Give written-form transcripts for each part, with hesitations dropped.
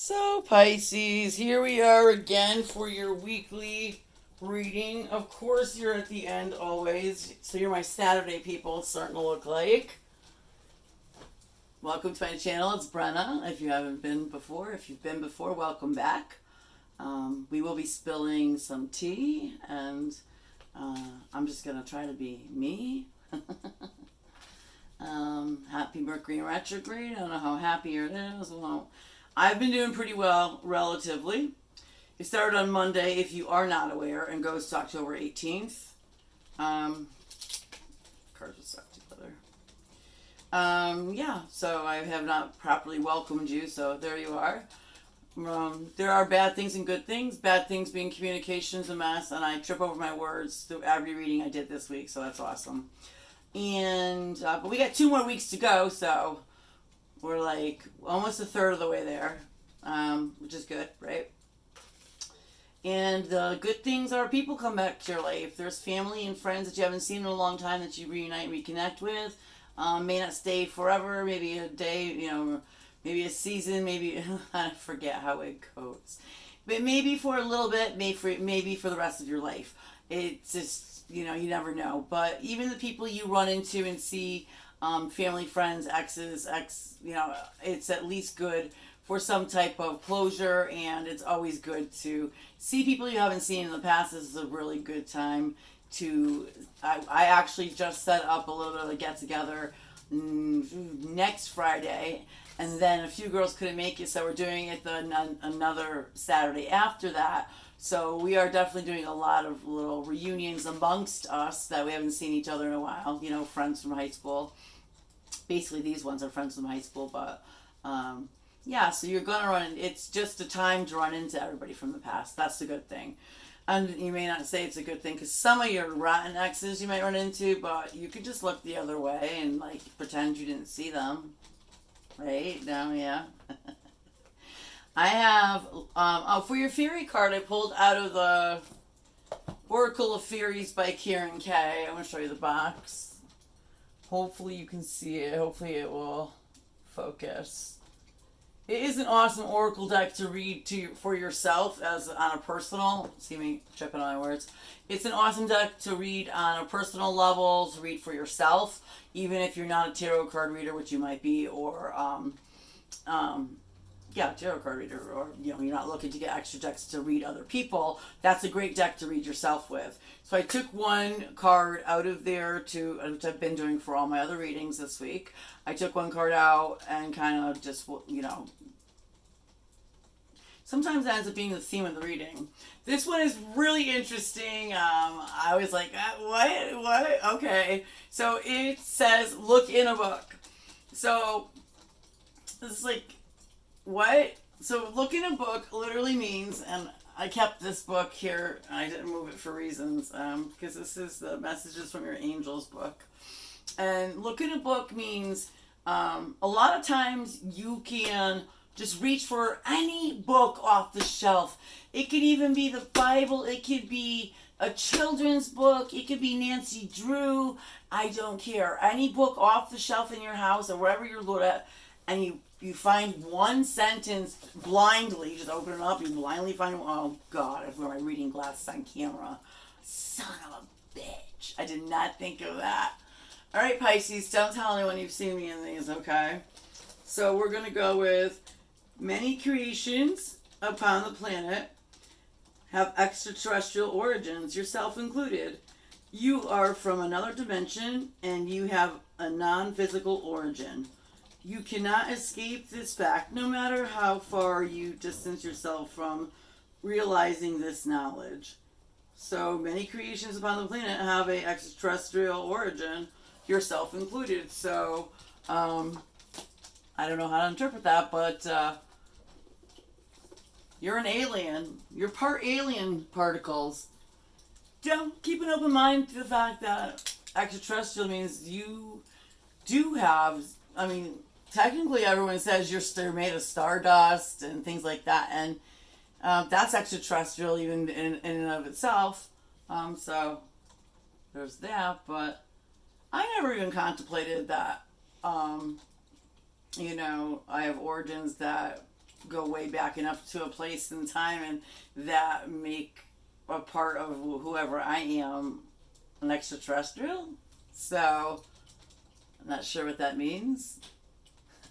So, Pisces, here we are again for your weekly reading. Of course, you're at the end always. So, you're my Saturday people, it's starting to look like. Welcome to my channel. It's Brenna. If you haven't been before, if you've been before, welcome back. We will be spilling some tea, and I'm just going to try to be me. Happy Mercury in retrograde. I don't know how happy it is. Well, I've been doing pretty well, relatively. It started on Monday, if you are not aware, and goes to October 18th. Cards are stuck together. Yeah, so I have not properly welcomed you, so there you are. There are bad things and good things. Bad things being communication's a mess, and I trip over my words through every reading I did this week, so that's awesome. And but we got 2 more weeks to go, so we're like almost a third of the way there, which is good, right? And the good things are people come back to your life. There's family and friends that you haven't seen in a long time that you reunite and reconnect with. May not stay forever, maybe a day, maybe a season, maybe, I forget how it goes. But maybe for a little bit, maybe for the rest of your life. It's just, you never know. But even the people you run into and see, family, friends, exes, it's at least good for some type of closure, and it's always good to see people you haven't seen in the past. This is a really good time to, I actually just set up a little bit of a get-together next Friday, and then a few girls couldn't make it, so we're doing it another Saturday after that. So we are definitely doing a lot of little reunions amongst us that we haven't seen each other in a while, friends from high school. Basically, these ones are friends from high school, but yeah, so you're gonna it's just a time to run into everybody from the past. That's the good thing. And you may not say it's a good thing because some of your rotten exes you might run into, but you could just look the other way and pretend you didn't see them. Right? No, yeah. I have, for your Fairy card, I pulled out of the Oracle of Fairies by Karen K. I'm going to show you the box. Hopefully you can see it. Hopefully it will focus. It is an awesome Oracle deck to read for yourself as on a personal. See me tripping on my words. It's an awesome deck to read on a personal level, to read for yourself, even if you're not a tarot card reader, which you might be, or tarot card reader, or you're not looking to get extra decks to read other people. That's a great deck to read yourself with. So I took one card out of there which I've been doing for all my other readings this week. I took one card out and kind of just, sometimes that ends up being the theme of the reading. This one is really interesting. I was like, what? Okay. So it says, look in a book. So it's like, what? So look in a book literally means, and I kept this book here, and I didn't move it for reasons, because this is the Messages from Your Angels book. And look in a book means, a lot of times you can just reach for any book off the shelf. It could even be the Bible, it could be a children's book, it could be Nancy Drew, I don't care. Any book off the shelf in your house or wherever you're looking at, and you find one sentence blindly, you just open it up, you blindly find, oh God, I wear my reading glasses on camera. Son of a bitch. I did not think of that. All right, Pisces, don't tell anyone you've seen me in these, okay? So we're going to go with many creations upon the planet have extraterrestrial origins, yourself included. You are from another dimension and you have a non-physical origin. You cannot escape this fact, no matter how far you distance yourself from realizing this knowledge. So many creations upon the planet have an extraterrestrial origin, yourself included. So I don't know how to interpret that, but you're an alien. You're part alien particles. Keep an open mind to the fact that extraterrestrial means you do have, technically everyone says you're made of stardust and things like that, and that's extraterrestrial even in and of itself. So there's that, but I never even contemplated that. I have origins that go way back enough to a place in time and that make a part of whoever I am an extraterrestrial. So I'm not sure what that means.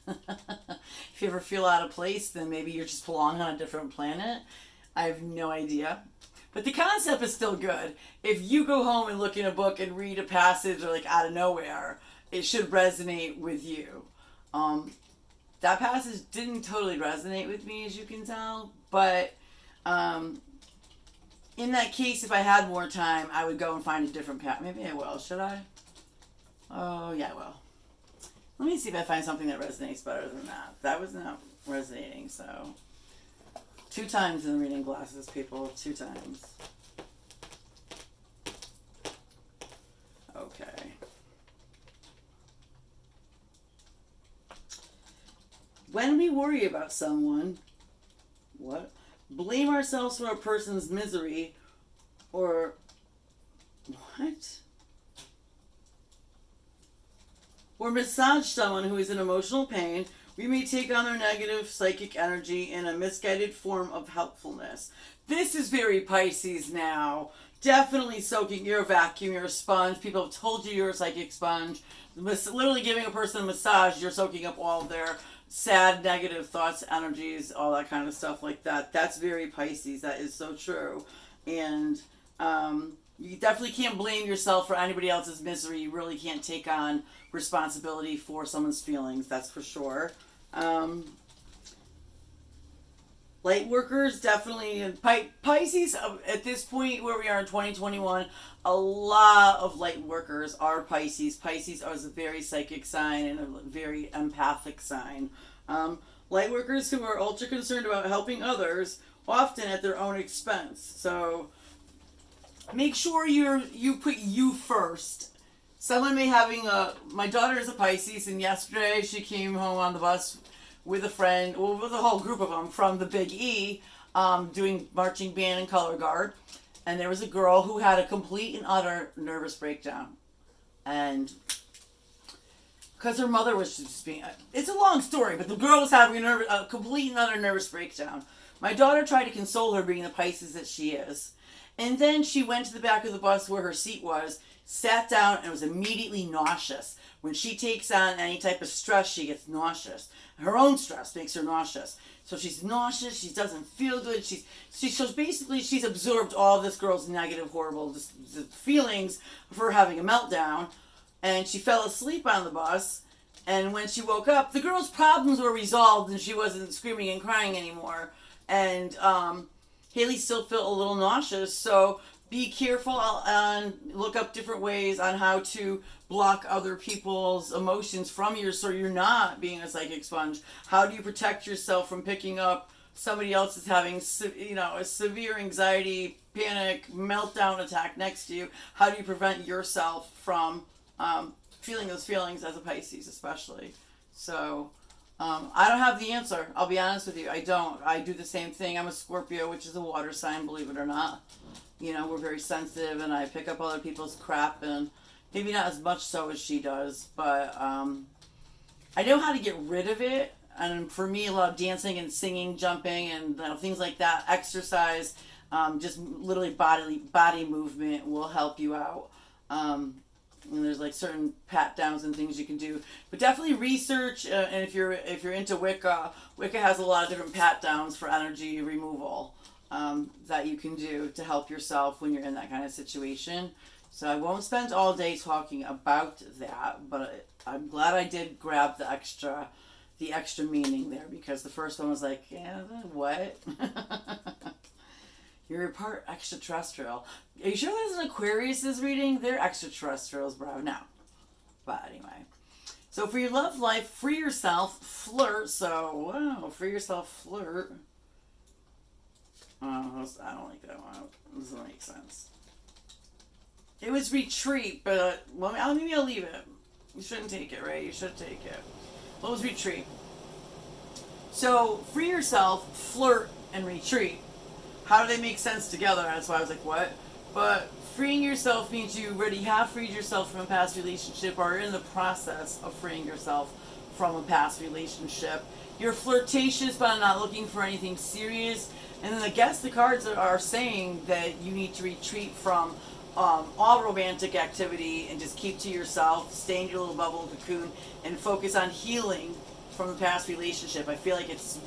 If you ever feel out of place, then maybe you're just belong on a different planet. I have no idea. But the concept is still good. If you go home and look in a book and read a passage or like out of nowhere, it should resonate with you. That passage didn't totally resonate with me, as you can tell. But in that case, if I had more time, I would go and find a different path. Maybe I will. Should I? Oh, yeah, I will. Let me see if I find something that resonates better than that. That was not resonating, so... 2 times in the reading glasses, people. 2 times. Okay. When we worry about someone, blame ourselves for a person's misery, or or massage someone who is in emotional pain, we may take on their negative psychic energy in a misguided form of helpfulness. This is very Pisces now. Definitely soaking. You're a vacuum, you're a sponge. People have told you you're a psychic sponge. Literally giving a person a massage, you're soaking up all of their sad, negative thoughts, energies, all that kind of stuff like that. That's very Pisces. That is so true. And you definitely can't blame yourself for anybody else's misery. You really can't take on responsibility for someone's feelings, that's for sure. Light workers, definitely. Pisces, at this point where we are in 2021, a lot of light workers are Pisces. Pisces is a very psychic sign and a very empathic sign. Light workers who are ultra concerned about helping others, often at their own expense. So make sure you put you first. Someone may my daughter is a Pisces, and yesterday she came home on the bus with a friend, well, with a whole group of them from the Big E, doing marching band and color guard. And there was a girl who had a complete and utter nervous breakdown. And because her mother was just being, it's a long story, but the girl was having a complete and utter nervous breakdown. My daughter tried to console her, being the Pisces that she is. And then she went to the back of the bus where her seat was, sat down, and was immediately nauseous. When she takes on any type of stress, she gets nauseous. Her own stress makes her nauseous. So she's nauseous, she doesn't feel good. So basically she's absorbed all this girl's negative, horrible feelings of her having a meltdown. And she fell asleep on the bus. And when she woke up, the girl's problems were resolved and she wasn't screaming and crying anymore. And Haley still felt a little nauseous. So be careful and look up different ways on how to block other people's emotions from you so you're not being a psychic sponge. How do you protect yourself from picking up somebody else is having a severe anxiety, panic, meltdown attack next to you? How do you prevent yourself from feeling those feelings as a Pisces especially? So I don't have the answer. I'll be honest with you. I don't. I do the same thing. I'm a Scorpio, which is a water sign, believe it or not. We're very sensitive, and I pick up other people's crap, and maybe not as much so as she does, but I know how to get rid of it. And for me, a lot of dancing and singing, jumping, and things like that, exercise, just literally body movement will help you out. And there's like certain pat downs and things you can do, but definitely research. And if you're into Wicca has a lot of different pat downs for energy removal that you can do to help yourself when you're in that kind of situation. So I won't spend all day talking about that, but I'm glad I did grab the extra meaning there, because the first one was like, yeah, what? You're part extraterrestrial. Are you sure that isn't Aquarius's reading? They're extraterrestrials, bro. No. But anyway. So for your love life, free yourself, flirt. So, wow, free yourself, flirt. Oh, I don't like that one. It doesn't make sense. It was retreat, but maybe I'll leave it. You shouldn't take it, right? You should take it. What was retreat? So, free yourself, flirt, and retreat. How do they make sense together? That's why I was like, what? But freeing yourself means you already have freed yourself from a past relationship or are in the process of freeing yourself from a past relationship. you're flirtatious, but I'm not looking for anything serious. And then I guess the cards are saying that you need to retreat from all romantic activity and just keep to yourself, stay in your little bubble cocoon, and focus on healing from the past relationship. I feel like it's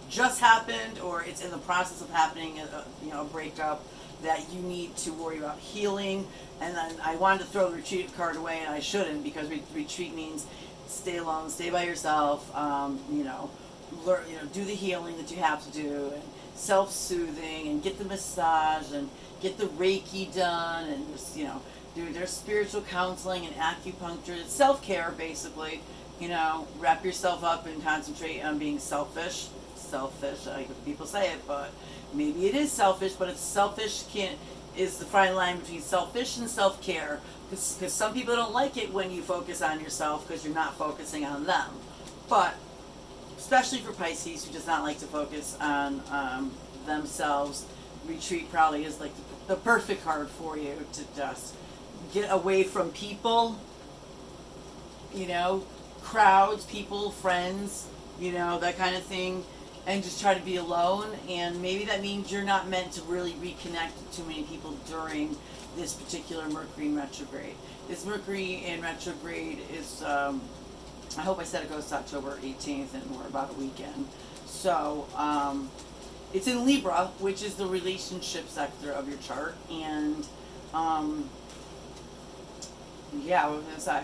just happened or it's in the process of happening, a breakup that you need to worry about healing. And then I wanted to throw the retreat card away, and I shouldn't, because retreat means stay alone, stay by yourself, learn, do the healing that you have to do, and self-soothing, and get the massage, and get the Reiki done, and just, do their spiritual counseling and acupuncture. It's self-care, basically. Wrap yourself up and concentrate on being selfish. People say it, but maybe it is selfish, but it's selfish is the fine line between selfish and self-care, because some people don't like it when you focus on yourself because you're not focusing on them. But especially for Pisces, who does not like to focus on themselves, retreat probably is like the perfect card for you to just get away from people, crowds, people, friends, that kind of thing, and just try to be alone. And maybe that means you're not meant to really reconnect with too many people during this particular Mercury in retrograde. This Mercury in retrograde is, I hope I said it goes to October 18th, and we're about a weekend. So, it's in Libra, which is the relationship sector of your chart. And, what was I going to say?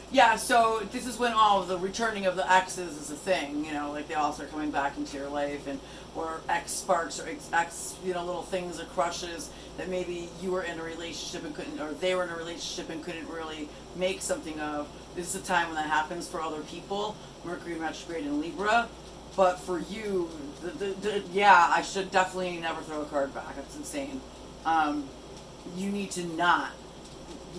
Yeah, so this is when all of the returning of the exes is a thing, like they all start coming back into your life, or ex sparks, or ex, little things or crushes that maybe you were in a relationship and couldn't, or they were in a relationship and couldn't really make something of. This is a time when that happens for other people, Mercury retrograde in Libra. But for you, I should definitely never throw a card back. That's insane. You need to not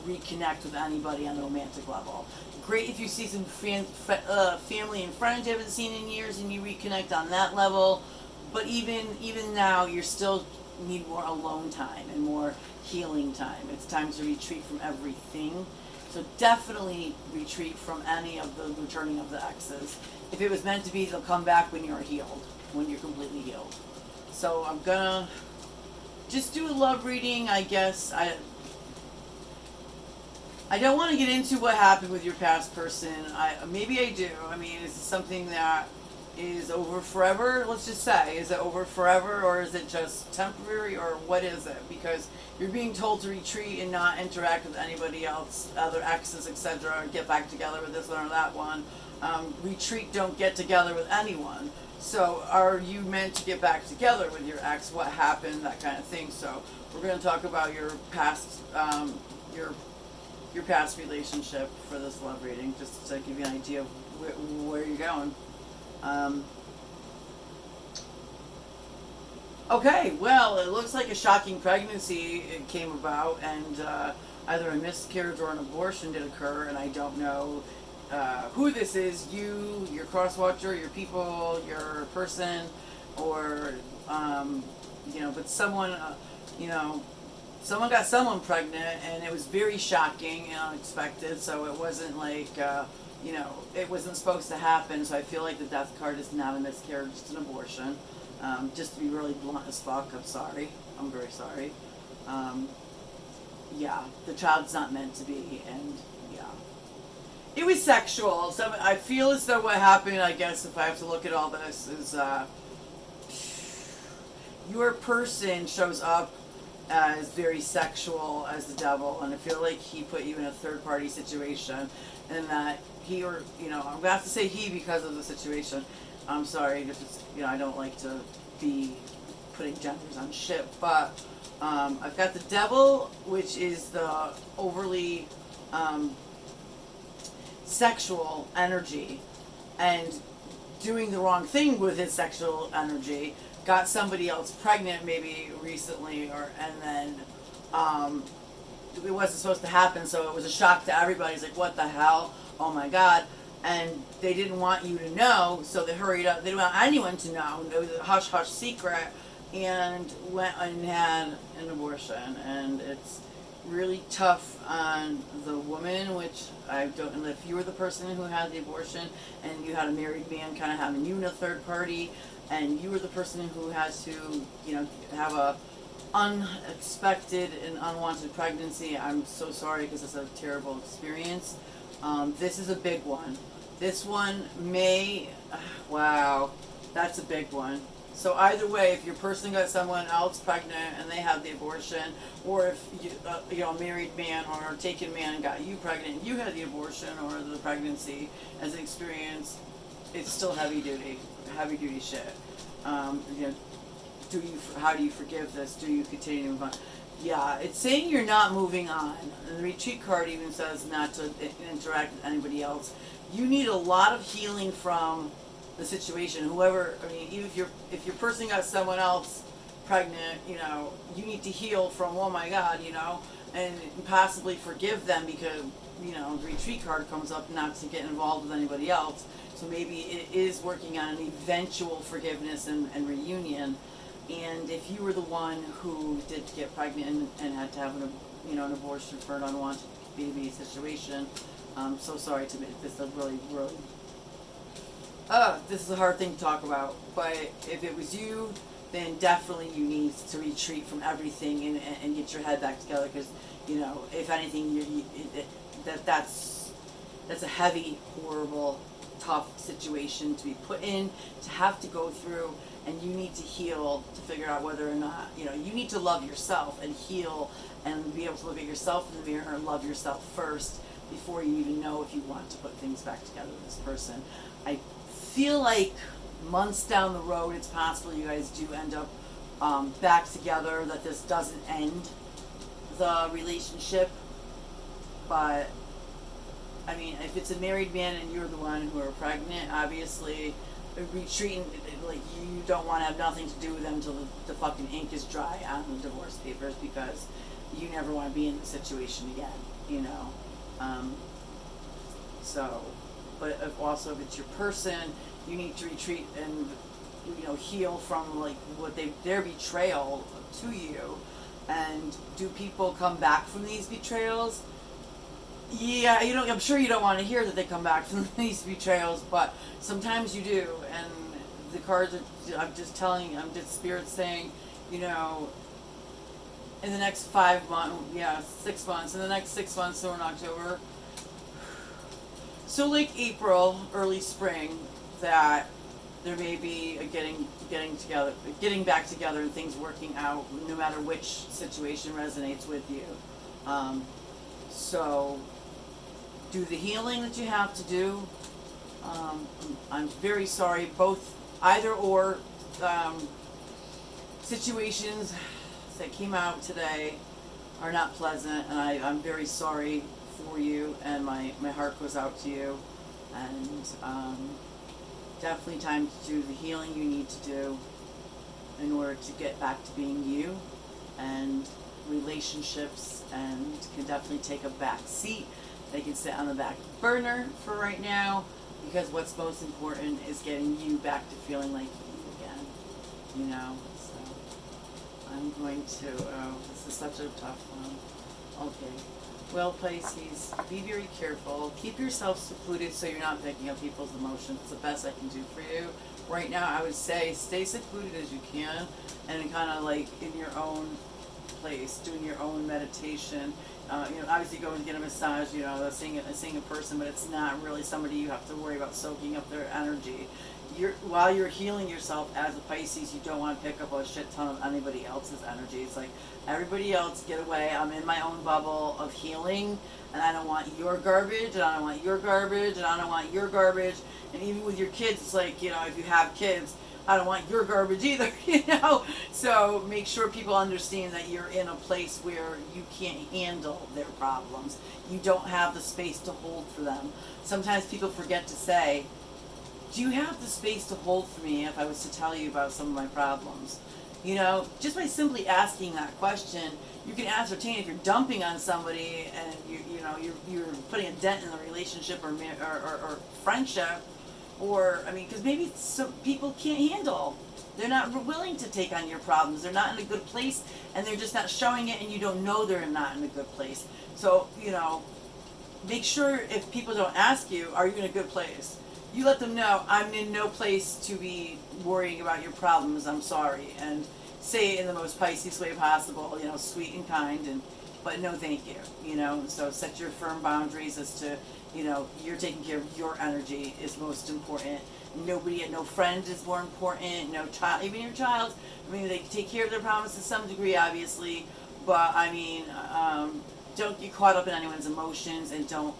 reconnect with anybody on the romantic level. Great if you see some family and friends you haven't seen in years and you reconnect on that level, but even now you still need more alone time and more healing time. It's time to retreat from everything. So definitely retreat from any of the returning of the exes. If it was meant to be, they'll come back when you're healed, when you're completely healed. So I'm gonna just do a love reading, I guess. I don't want to get into what happened with your past person. Maybe I do. I mean, is it something that is over forever? Let's just say, is it over forever, or is it just temporary, or what is it? Because you're being told to retreat and not interact with anybody else, other exes, etc., or get back together with this one or that one. Retreat, don't get together with anyone. So are you meant to get back together with your ex? What happened? That kind of thing. So we're going to talk about your past, your past relationship for this love reading, just to give you an idea of where you're going. Okay, well, it looks like a shocking pregnancy came about, and either a miscarriage or an abortion did occur, and I don't know who this is, your cross-watcher, your people, your person, or, but someone, someone got someone pregnant, and it was very shocking and unexpected, so it wasn't like, it wasn't supposed to happen. So I feel like the death card is not a miscarriage, it's an abortion. Just to be really blunt as fuck, I'm sorry. I'm very sorry. The child's not meant to be, and it was sexual. So I feel as though what happened, I guess, if I have to look at all this, is your person shows up as very sexual as the devil, and I feel like he put you in a third-party situation, and that he, or I'm gonna have to say he because of the situation. I'm sorry if it's, I don't like to be putting genders on shit, but I've got the devil, which is the overly sexual energy, and doing the wrong thing with his sexual energy, got somebody else pregnant maybe recently, and then it wasn't supposed to happen, so it was a shock to everybody. It's like, what the hell? Oh my God. And they didn't want you to know, so they hurried up. They didn't want anyone to know. It was a hush-hush secret, and went and had an abortion. And it's really tough on the woman, which I don't know if you were the person who had the abortion and you had a married man kind of having you in a third party, and you were the person who had to, you know, have a unexpected and unwanted pregnancy. I'm so sorry because it's a terrible experience. This is a big one. This one may, wow, that's a big one. So either way, if your person got someone else pregnant and they had the abortion, or if you know, a married man or a taken man got you pregnant and you had the abortion or the pregnancy as an experience, it's still heavy duty shit. You know, how do you forgive this? Do you continue to move on? Yeah, it's saying you're not moving on. And the retreat card even says not to interact with anybody else. You need a lot of healing from the situation. Whoever, I mean, even if your person got someone else pregnant, you know, you need to heal from, oh my God, you know, and possibly forgive them because, you know, the retreat card comes up not to get involved with anybody else. So maybe it is working on an eventual forgiveness and reunion. And if you were the one who did get pregnant and had to have an abortion for an unwanted baby situation, I'm so sorry to admit this is really this is a hard thing to talk about. But if it was you, then definitely you need to retreat from everything and get your head back together, because, you know, if anything, that's a heavy, horrible, tough situation to be put in, to have to go through, and you need to heal to figure out whether or not, you know, you need to love yourself and heal and be able to look at yourself in the mirror and love yourself first before you even know if you want to put things back together with this person. I feel like months down the road, it's possible you guys do end up back together, that this doesn't end the relationship. But I mean, if it's a married man and you're the one who are pregnant, obviously retreating, like, you don't want to have nothing to do with them until the fucking ink is dry on the divorce papers, because you never want to be in the situation again, you know. So, but if it's your person, you need to retreat and, you know, heal from, like, their betrayal to you. And do people come back from these betrayals? Yeah, you know, I'm sure you don't want to hear that they come back from these betrayals, but sometimes you do. And the cards are, I'm just Spirit saying, you know, in the next 5 months, 6 months, in the next 6 months, so in October, so like April, early spring, that there may be a getting back together and things working out, no matter which situation resonates with you. So do the healing that you have to do. I'm very sorry, either or situations that came out today are not pleasant, and I'm very sorry for you, and my heart goes out to you. And definitely time to do the healing you need to do in order to get back to being you. And relationships can definitely take a back seat. They can sit on the back burner for right now, because what's most important is getting you back to feeling like you again, you know. So I'm going to, this is such a tough one. Okay. Well, Pisces, be very careful. Keep yourself secluded so you're not picking up people's emotions. It's the best I can do for you. Right now, I would say stay secluded as you can, and kind of like in your own place, doing your own meditation. You know, obviously go and get a massage, you know, seeing a person, but it's not really somebody you have to worry about soaking up their energy. While you're healing yourself as a Pisces, you don't want to pick up a shit ton of anybody else's energy. It's like, everybody else, get away. I'm in my own bubble of healing, and I don't want your garbage, and I don't want your garbage, and I don't want your garbage. And even with your kids, it's like, you know, if you have kids, I don't want your garbage either, you know? So make sure people understand that you're in a place where you can't handle their problems. You don't have the space to hold for them. Sometimes people forget to say, do you have the space to hold for me if I was to tell you about some of my problems? You know, just by simply asking that question, you can ascertain if you're dumping on somebody and you're putting a dent in the relationship or friendship. Or, I mean, because maybe some people can't handle They're not willing to take on your problems. They're not in a good place, and they're just not showing it, and you don't know they're not in a good place. So, you know, make sure if people don't ask you, are you in a good place? You let them know, I'm in no place to be worrying about your problems, I'm sorry. And say it in the most Pisces way possible, you know, sweet and kind, but no thank you, you know. So set your firm boundaries as to, you know, you're taking care of your energy is most important. Nobody, no friend is more important, no child, even your child. I mean, they take care of their problems to some degree, obviously, but I mean, don't get caught up in anyone's emotions, and don't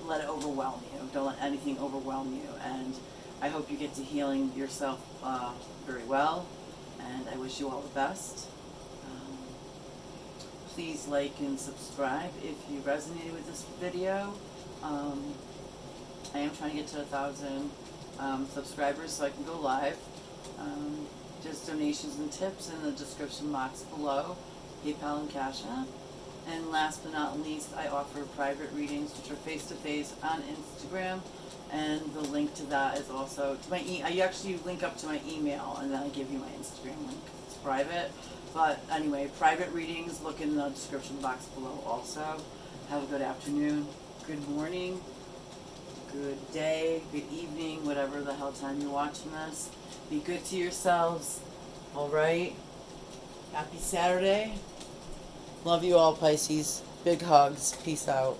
let it overwhelm you. Don't let anything overwhelm you. And I hope you get to healing yourself very well, and I wish you all the best. Please like and subscribe if you resonated with this video. I am trying to get to 1,000 subscribers so I can go live. Just donations and tips in the description box below, PayPal and Cash App. And last but not least, I offer private readings, which are face-to-face on Instagram, and the link to that is also to my I actually link up to my email, and then I give you my Instagram link. It's private, but anyway, private readings, look in the description box below also. Have a good afternoon, good morning, good day, good evening, whatever the hell time you're watching this. Be good to yourselves, alright? Happy Saturday. Love you all, Pisces. Big hugs. Peace out.